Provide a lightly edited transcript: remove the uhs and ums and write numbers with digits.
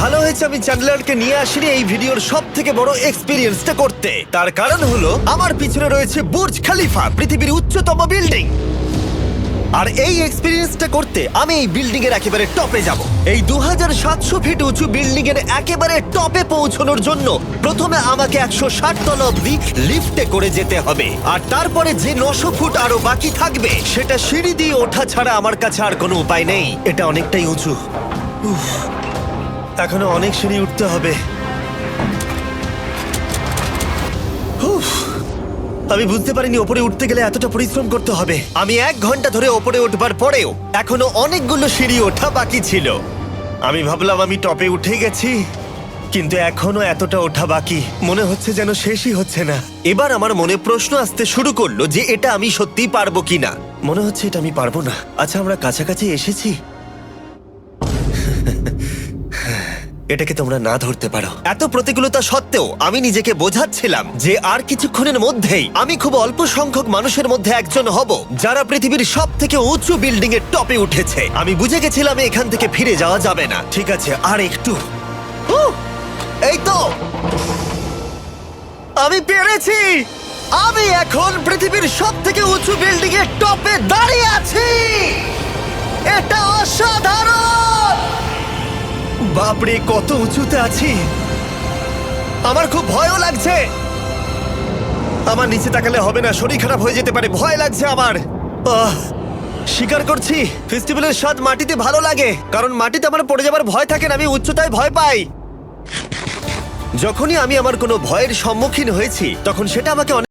ভালো হয়েছে আমি চ্যান্ডলারকে নিয়ে আসিনি এই ভিডিওর সব থেকে বড় এক্সপিরিয়েন্সটা করতে। তার কারণ হলো আমার পিছনে রয়েছে বুর্জ খলিফা, পৃথিবীর উচ্চতম বিল্ডিং। আর এই এক্সপেরিয়েন্সটা করতে আমি এই বিল্ডিং এর একেবারে টপে যাব। এই 2700 ফিট উঁচু বিল্ডিং এর একেবারে টপে পৌঁছানোর জন্য প্রথমে আমাকে 160 তলা অব্দি লিফটে করে যেতে হবে, আর তারপরে যে 900 ফুট আরো বাকি থাকবে সেটা সিঁড়ি দিয়ে ওঠা ছাড়া আমার কাছে আর কোনো উপায় নেই। এটা অনেকটাই উঁচু, উফ, এখনো অনেক সিঁড়ি উঠতে হবে। উফ, আমি বুঝতে পারিনি ওপরে উঠতে গেলে এতটা পরিশ্রম করতে হবে। আমি 1 ঘন্টা ধরে ওপরে উঠবার পরেও এখনো অনেকগুলো সিঁড়ি ওঠা বাকি ছিল। আমি ভাবলাম আমি টপে উঠে গেছি, কিন্তু এখনো এতটা ওঠা বাকি। মনে হচ্ছে যেন শেষই হচ্ছে না। এবার আমার মনে প্রশ্ন আসতে শুরু করলো যে এটা আমি সত্যিই পারবো কিনা। মনে হচ্ছে এটা আমি পারবো না। আচ্ছা, আমরা কাছাকাছি এসেছি। এটাকে তোমরা না ধরতে পারো। এত প্রতিকূলতা সত্ত্বেও আমি নিজেকে বোঝাচ্ছিলাম যে আর কিছুক্ষণের মধ্যেই আমি খুব অল্প সংখ্যক মানুষের মধ্যে একজন হব যারা পৃথিবীর সব থেকে উঁচু বিল্ডিং এর টপে উঠেছে। আমি বুঝে গেছিলাম এখান থেকে ফিরে যাওয়া যাবে না। ঠিক আছে, আর একটু। এই তো, আমি পেরেছি। আমি এখন পৃথিবীর সব থেকে উঁচু বিল্ডিং এর টপে দাঁড়িয়ে আছি। এটা অসাধারণ। বাপরে, কত উঁচুতে আছি! আমার খুব ভয়ও লাগছে। আমার নিচে তাকালে হবে না, শরীর খারাপ হয়ে যেতে পারে। ভয় লাগছে আমার। স্বীকার করছি, ফেস্টিভ্যালের স্বাদ মাটিতে ভালো লাগে, কারণ মাটিতে আমার পড়ে যাবার ভয় থাকে না। আমি উচ্চতায় ভয় পাই। যখনই আমি আমার কোনো ভয়ের সম্মুখীন হয়েছি তখন সেটা আমাকে